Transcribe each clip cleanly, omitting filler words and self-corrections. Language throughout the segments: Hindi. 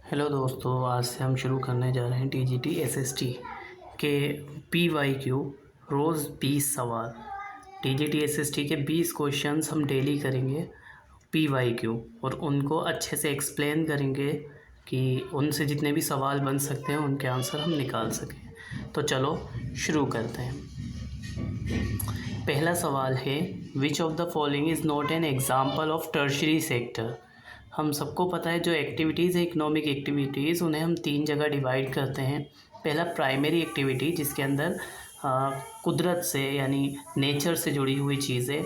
हेलो दोस्तों, आज से हम शुरू करने जा रहे हैं टीजीटी एसएसटी के पीवाईक्यू रोज़ 20 सवाल। टीजीटी एसएसटी के 20 क्वेश्चंस हम डेली करेंगे पीवाईक्यू और उनको अच्छे से एक्सप्लेन करेंगे कि उनसे जितने भी सवाल बन सकते हैं उनके आंसर हम निकाल सकें। तो चलो शुरू करते हैं। पहला सवाल है, which of the following is not an example of tertiary sector. हम सबको पता है जो एक्टिविटीज़ है, इकोनॉमिक एक्टिविटीज़, उन्हें हम 3 जगह डिवाइड करते हैं। पहला प्राइमरी एक्टिविटी, जिसके अंदर कुदरत से यानी नेचर से जुड़ी हुई चीज़ें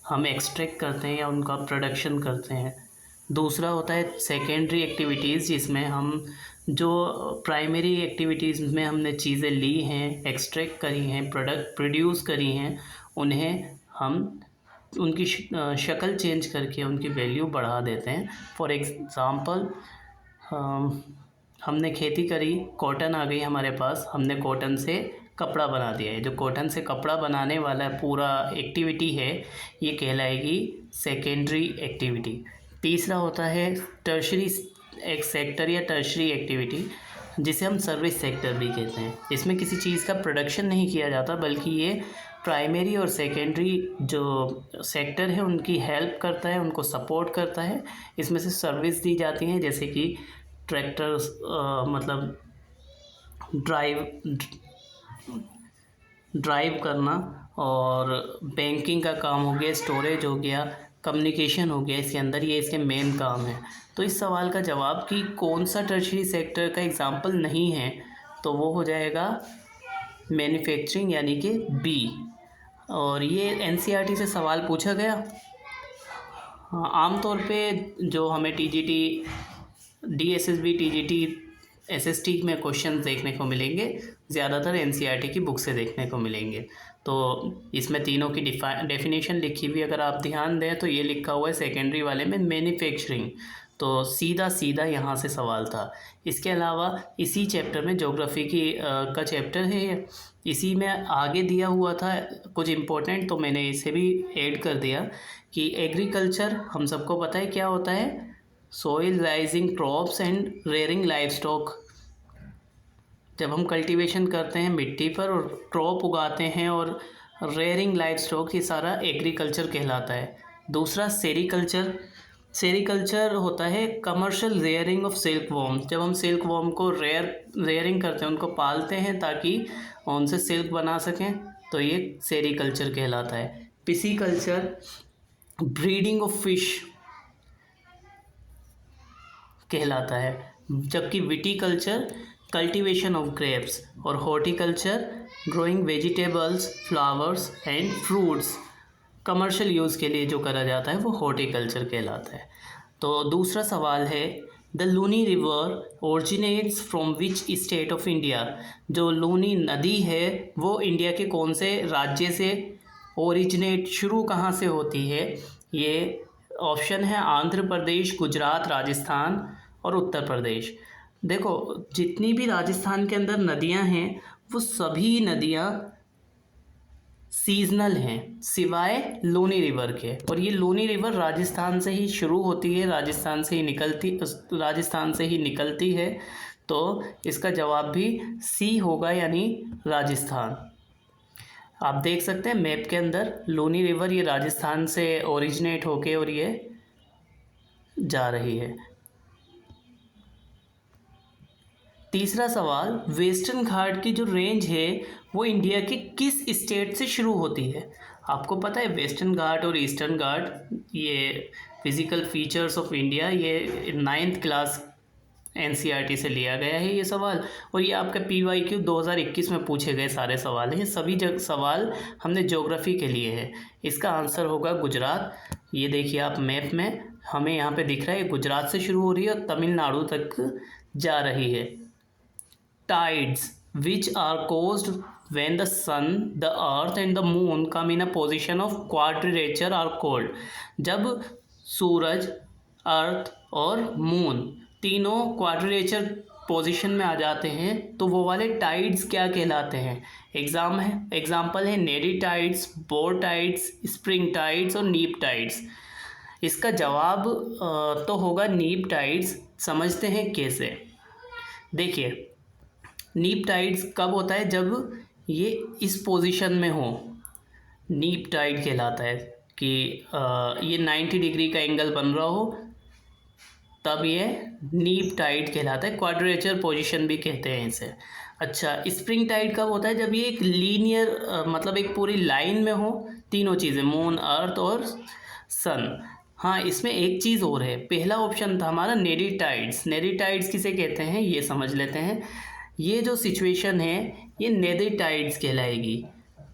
हम एक्सट्रैक्ट करते हैं या उनका प्रोडक्शन करते हैं। दूसरा होता है सेकेंडरी एक्टिविटीज़, जिसमें हम जो प्राइमरी एक्टिविटीज़ में हमने चीज़ें ली हैं, एक्सट्रैक्ट करी हैं, प्रोडक्ट प्रोड्यूस करी हैं, उन्हें हम उनकी शक्ल चेंज करके उनकी वैल्यू बढ़ा देते हैं। फॉर एग्ज़ाम्पल, हमने खेती करी, कॉटन आ गई हमारे पास, हमने कॉटन से कपड़ा बना दिया है। जो कॉटन से कपड़ा बनाने वाला पूरा एक्टिविटी है, ये कहलाएगी सेकेंडरी एक्टिविटी। तीसरा होता है टर्शरी एक सेक्टर या टर्शरी एक्टिविटी, जिसे हम सर्विस सेक्टर भी कहते हैं। इसमें किसी चीज़ का प्रोडक्शन नहीं किया जाता, बल्कि ये प्राइमरी और सेकेंडरी जो सेक्टर है उनकी हेल्प करता है, उनको सपोर्ट करता है। इसमें से सर्विस दी जाती हैं, जैसे कि ट्रैक्टर्स, मतलब ड्राइव करना, और बैंकिंग का काम हो गया, स्टोरेज हो गया, कम्युनिकेशन हो गया, इसके अंदर ये इसके मेन काम है। तो इस सवाल का जवाब कि कौन सा टर्शरी सेक्टर का एग्जाम्पल नहीं है, तो वो हो जाएगा मैन्युफैक्चरिंग, यानी कि बी। और ये एनसीईआरटी से सवाल पूछा गया। आमतौर पे जो हमें टीजीटी, डीएसएसबी, टीजीटी, एसएसटी में क्वेश्चन देखने को मिलेंगे, ज़्यादातर एनसीईआरटी की बुक से देखने को मिलेंगे। तो इसमें तीनों की डेफिनेशन लिखी हुई, अगर आप ध्यान दें तो ये लिखा हुआ है सेकेंडरी वाले में मैन्युफैक्चरिंग, तो सीधा सीधा यहाँ से सवाल था। इसके अलावा इसी चैप्टर में ज्योग्राफी का चैप्टर है, इसी में आगे दिया हुआ था कुछ इम्पोर्टेंट, तो मैंने इसे भी ऐड कर दिया कि एग्रीकल्चर हम सबको पता है क्या होता है, soil rising crops and rearing live stock. जब हम कल्टीवेशन करते हैं मिट्टी पर और क्रॉप उगाते हैं और रेयरिंग लाइव स्टॉक, ये सारा एग्रीकल्चर कहलाता है। दूसरा सेरीकल्चर होता है commercial rearing of silk worm. जब हम सिल्क वॉर्म को रेयरिंग करते हैं, उनको पालते हैं ताकि उनसे सिल्क बना सकें, तो ये सेरीकल्चर कहलाता है। पिसीकल्चर ब्रीडिंग ऑफ फिश कहलाता है, जबकि विटीकल्चर कल्टीवेशन ऑफ ग्रेप्स, और horticulture growing vegetables, flowers and fruits, commercial use के लिए जो करा जाता है वो हॉर्टिकल्चर कहलाता है। तो दूसरा सवाल है, the Luni river originates from which state of India. जो लूनी नदी है वो इंडिया के कौन से राज्य से ओरिजिनेट, शुरू कहाँ से होती है? ये ऑप्शन है आंध्र प्रदेश, गुजरात, राजस्थान और उत्तर प्रदेश। देखो, जितनी भी राजस्थान के अंदर नदियाँ हैं वो सभी नदियाँ सीजनल हैं, सिवाय लूनी रिवर के। और ये लूनी रिवर राजस्थान से ही शुरू होती है, राजस्थान से ही निकलती है। तो इसका जवाब भी सी होगा, यानी राजस्थान। आप देख सकते हैं मैप के अंदर, लूनी रिवर ये राजस्थान से ओरिजिनेट होके और ये जा रही है। तीसरा सवाल, वेस्टर्न घाट की जो रेंज है वो इंडिया के किस स्टेट से शुरू होती है? आपको पता है वेस्टर्न घाट और ईस्टर्न घाट, ये फिज़िकल फीचर्स ऑफ इंडिया, ये 9th क्लास एनसीईआरटी से लिया गया है ये सवाल। और ये आपका पीवाईक्यू 2021 में पूछे गए सारे सवाल हैं। सभी सवाल हमने ज्योग्राफी के लिए है। इसका आंसर होगा गुजरात। ये देखिए आप मैप में, हमें यहाँ पे दिख रहा है गुजरात से शुरू हो रही है और तमिलनाडु तक जा रही है। Tides, which are caused when the sun, the earth and the moon come in a position of quadrature, are called। जब सूरज, अर्थ और मून तीनों क्वाड्रेचर पोजीशन में आ जाते हैं तो वो वाले टाइड्स क्या कहलाते हैं? एग्जाम्पल है नेडी tides, bore tides, spring tides और नीप टाइड्स। इसका जवाब तो होगा नीप टाइड्स। समझते हैं कैसे। देखिए, नीप टाइड्स कब होता है, जब ये इस पोजीशन में हो, नीप टाइड कहलाता है कि ये 90 डिग्री का एंगल बन रहा हो, तब ये नीप टाइड कहलाता है। क्वाड्रेचर पोजीशन भी कहते हैं इसे। अच्छा, स्प्रिंग टाइड कब होता है, जब ये एक लीनियर मतलब एक पूरी लाइन में हो, तीनों चीज़ें, मून, अर्थ और सन। हाँ, इसमें एक चीज़ और है, पहला ऑप्शन था हमारा नेडी टाइड्स। नेडी टाइड्स किसे कहते हैं ये समझ लेते हैं। ये जो सिचुएशन है ये नेडी टाइड्स कहलाएगी।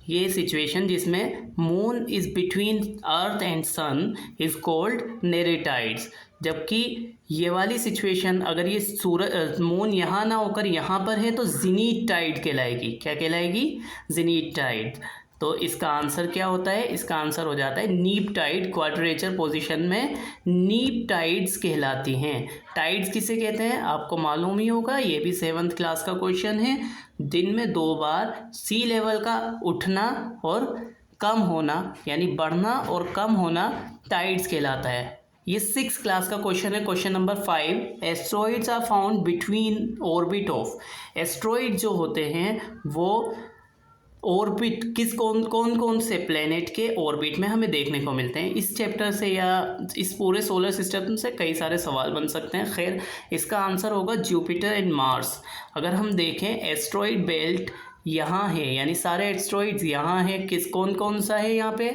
ये सिचुएशन जिसमें moon is between earth and sun is called neap tides. जबकि ये वाली सिचुएशन, अगर ये सूरज मून यहाँ ना होकर यहाँ पर है तो ज़ीनिथ टाइड कहलाएगी। क्या कहलाएगी? ज़ीनिथ टाइड। तो इसका आंसर क्या होता है? इसका आंसर हो जाता है नीप टाइड। क्वाड्रेचर पोजीशन में नीप टाइड्स कहलाती हैं। टाइड्स किसे कहते हैं आपको मालूम ही होगा, ये भी 7th क्लास का क्वेश्चन है। दिन में 2 बार सी लेवल का उठना और कम होना, यानी बढ़ना और कम होना टाइड्स कहलाता है। ये 6th क्लास का क्वेश्चन है। Question number 5, asteroids are found between orbit of. Asteroid जो होते हैं वो ऑर्बिट किस कौन से प्लेनेट के ऑर्बिट में हमें देखने को मिलते हैं। इस चैप्टर से या इस पूरे सोलर सिस्टम से कई सारे सवाल बन सकते हैं। खैर, इसका आंसर होगा जुपिटर एंड मार्स। अगर हम देखें एस्ट्रॉइड बेल्ट यहाँ है, यानी सारे एस्ट्रॉइड्स यहाँ हैं। कौन सा है यहाँ पे?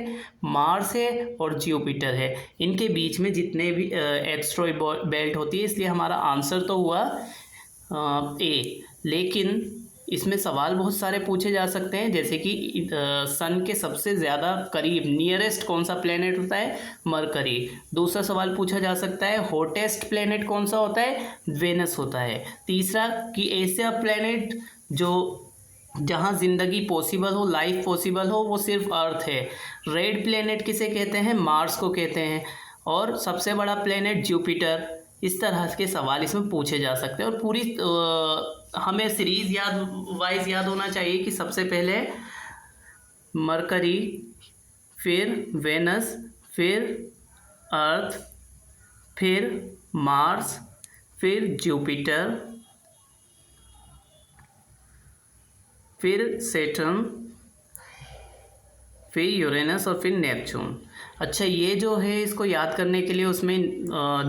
मार्स है और जुपिटर है। इनके बीच में जितने भी एस्ट्रॉइड बेल्ट होती है, इसलिए हमारा आंसर तो हुआ ए। लेकिन इसमें सवाल बहुत सारे पूछे जा सकते हैं, जैसे कि सन के सबसे ज़्यादा करीब नियरेस्ट कौन सा प्लेनेट होता है? मरकरी। दूसरा सवाल पूछा जा सकता है हॉटेस्ट प्लेनेट कौन सा होता है? वेनस होता है। तीसरा कि ऐसा प्लेनेट जो जहाँ ज़िंदगी पॉसिबल हो, लाइफ पॉसिबल हो, वो सिर्फ अर्थ है। रेड प्लेनेट किसे कहते हैं? मार्स को कहते हैं। और सबसे बड़ा प्लेनेट जुपिटर। इस तरह के सवाल इसमें पूछे जा सकते हैं। और पूरी हमें सीरीज़ वाइज याद होना चाहिए कि सबसे पहले मरकरी, फिर वेनस, फिर अर्थ, फिर मार्स, फिर जुपिटर, फिर सैटर्न, फिर यूरेनस और फिर नेपच्यून। अच्छा, ये जो है इसको याद करने के लिए उसमें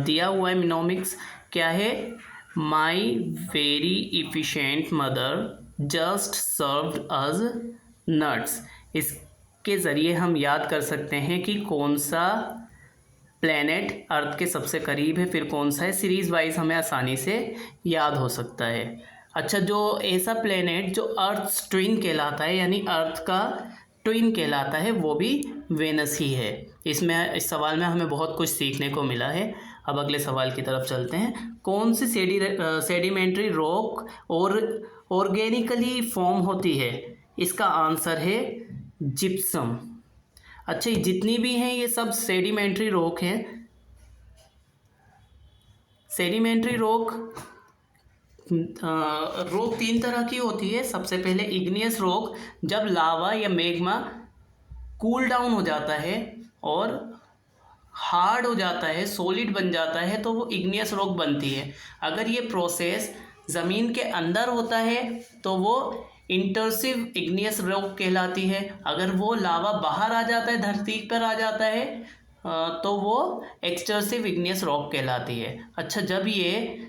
दिया हुआ है मिनोमिक्स। क्या है? My very efficient mother just served us nuts. इसके ज़रिए हम याद कर सकते हैं कि कौन सा प्लेनेट अर्थ के सबसे करीब है, फिर कौन सा है। सीरीज़ वाइज हमें आसानी से याद हो सकता है। अच्छा, जो ऐसा प्लेनेट जो अर्थ ट्विन कहलाता है, यानी अर्थ का ट्विन कहलाता है, वो भी वेनस ही है। इस सवाल में हमें बहुत कुछ सीखने को मिला है। अब अगले सवाल की तरफ चलते हैं। कौन सी सेडिमेंट्री रॉक और ऑर्गेनिकली फॉर्म होती है? इसका आंसर है जिप्सम। अच्छा, जितनी भी हैं ये सब सेडिमेंट्री रॉक हैं। सेडिमेंट्री रॉक 3 तरह की होती है। सबसे पहले इग्नियस रॉक, जब लावा या मैग्मा कूल डाउन हो जाता है और हार्ड हो जाता है, सॉलिड बन जाता है, तो वो इग्नियस रॉक बनती है। अगर ये प्रोसेस ज़मीन के अंदर होता है तो वो इंटर्सिव इग्नियस रॉक कहलाती है। अगर वो लावा बाहर आ जाता है, धरती पर आ जाता है, तो वो एक्सटर्सिव इग्नियस रॉक कहलाती है। अच्छा, जब ये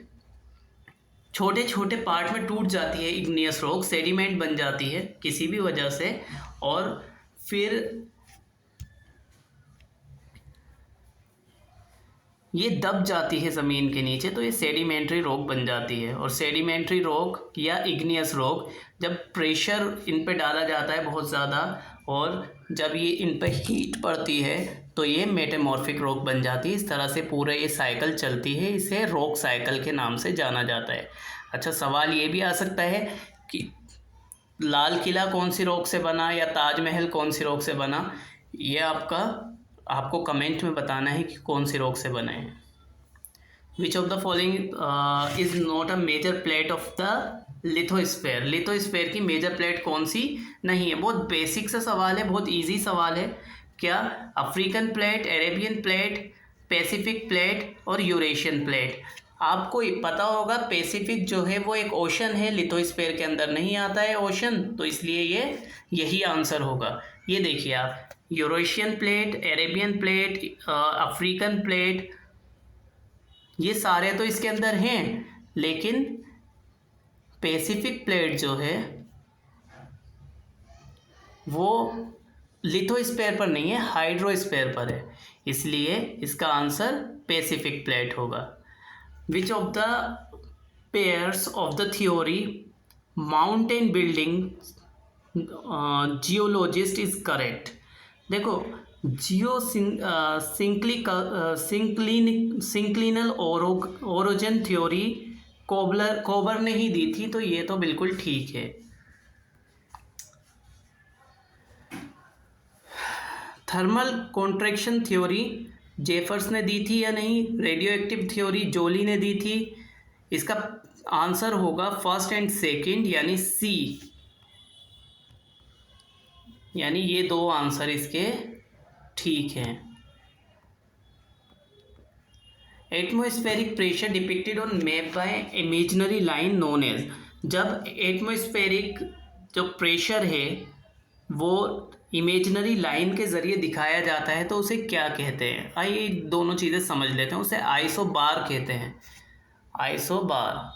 छोटे छोटे पार्ट में टूट जाती है इग्नियस रॉक, सेडिमेंट बन जाती है किसी भी वजह से, और फिर ये दब जाती है ज़मीन के नीचे, तो ये सेडिमेंट्री रॉक बन जाती है। और सेडिमेंट्री रॉक या इग्नियस रॉक, जब प्रेशर इन पे डाला जाता है बहुत ज़्यादा और जब ये इन पे हीट पड़ती है तो ये मेटामॉर्फिक रॉक बन जाती है। इस तरह से पूरा ये साइकिल चलती है, इसे रॉक साइकिल के नाम से जाना जाता है। अच्छा, सवाल ये भी आ सकता है कि लाल किला कौन सी रॉक से बना या ताजमहल कौन सी रॉक से बना? ये आपको कमेंट में बताना है कि कौन सी रॉक से बना है। Which of the following is not a major plate of the lithosphere. Lithosphere की मेजर प्लेट कौन सी नहीं है? बहुत बेसिक सा सवाल है, बहुत इजी सवाल है। क्या? African plate, Arabian plate, Pacific plate और यूरेशियन प्लेट। आपको पता होगा पैसिफिक जो है वो एक ओशन है, लिथोस्फीयर के अंदर नहीं आता है ओशन, तो इसलिए यही आंसर होगा। ये देखिए आप, Eurasian plate, Arabian plate, African plate, ये सारे तो इसके अंदर हैं, लेकिन पैसिफिक प्लेट जो है वो लिथोस्फीयर पर नहीं है, हाइड्रोस्फीयर पर है, इसलिए इसका आंसर पैसिफिक प्लेट होगा। विच of the pairs of the theory mountain building geologist is correct. देखो, सिंक्लिनल ओरिजिन थ्योरी कोबर ने ही दी थी, तो ये तो बिल्कुल ठीक है। थर्मल कॉन्ट्रैक्शन थ्योरी जेफर्स ने दी थी या नहीं? रेडियो एक्टिव थ्योरी जोली ने दी थी। इसका आंसर होगा फर्स्ट एंड सेकंड, यानी सी, यानी ये दो आंसर इसके ठीक हैं। Atmospheric pressure depicted on map by imaginary line known as. जब एटमॉस्फेरिक जो प्रेशर है वो इमेजिनरी लाइन के ज़रिए दिखाया जाता है तो उसे क्या कहते हैं? आइए दोनों चीज़ें समझ लेते हैं। उसे आइसोबार कहते हैं, आइसोबार,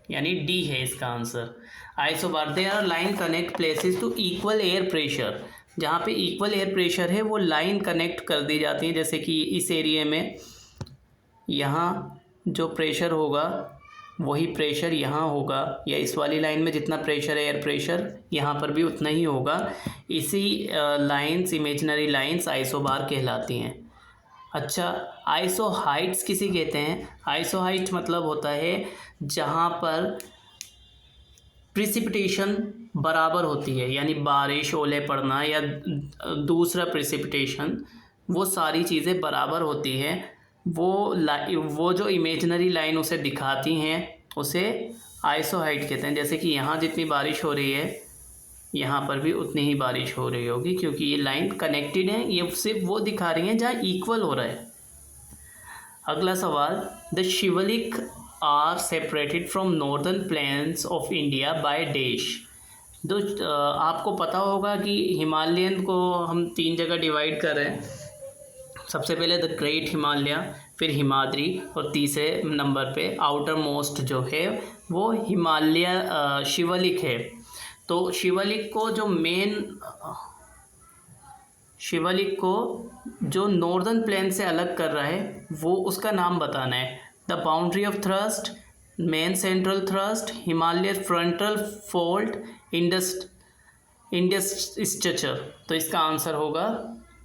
यानी डी है इसका answer. Isobar, they are line connect places to equal air pressure. जहाँ पे इक्वल एयर प्रेशर है वो लाइन कनेक्ट कर दी जाती है, जैसे कि इस एरिया में यहाँ जो प्रेशर होगा वही प्रेशर यहाँ होगा, या इस वाली लाइन में जितना प्रेशर है एयर प्रेशर यहाँ पर भी उतना ही होगा। इसी लाइंस, इमेजिनरी लाइंस आइसोबार कहलाती हैं। अच्छा, आइसो हाइट्स किसी कहते हैं? आइसो हाइट मतलब होता है जहाँ पर प्रिसिपिटेशन बराबर होती है, यानी बारिश, ओले पड़ना या दूसरा प्रिसिपिटेशन, वो सारी चीज़ें बराबर होती हैं। वो जो इमेजिनरी लाइन उसे दिखाती हैं उसे आइसो हाइट कहते हैं। जैसे कि यहाँ जितनी बारिश हो रही है यहाँ पर भी उतनी ही बारिश हो रही होगी, क्योंकि ये लाइन कनेक्टेड है, ये सिर्फ वो दिखा रही हैं जहाँ इक्वल हो रहा है। अगला सवाल, the Shivalik are separated from northern plains of India by dash. आपको पता होगा कि हिमालयन को हम 3 जगह डिवाइड कर रहे हैं। सबसे पहले द ग्रेट हिमालय, फिर हिमाद्री, और तीसरे नंबर पे आउटर मोस्ट जो है वो हिमालय शिवालिक है। तो शिवालिक को जो नॉर्दर्न प्लेन से अलग कर रहा है वो उसका नाम बताना है। The boundary of thrust, main central thrust, Himalaya frontal fold, Indus structure. तो इसका आंसर होगा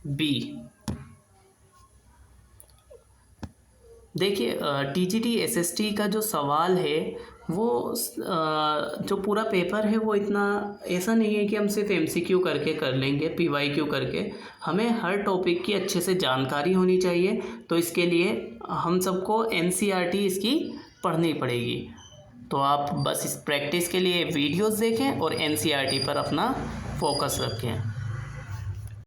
बी। देखिए, टीजीटी एसएसटी का जो सवाल है वो जो पूरा पेपर है वो इतना ऐसा नहीं है कि हम सिर्फ एमसीक्यू करके कर लेंगे, पीवाईक्यू करके। हमें हर टॉपिक की अच्छे से जानकारी होनी चाहिए, तो इसके लिए हम सबको एनसीईआरटी इसकी पढ़नी पड़ेगी। तो आप बस इस प्रैक्टिस के लिए वीडियोस देखें और एनसीईआरटी पर अपना फोकस रखें।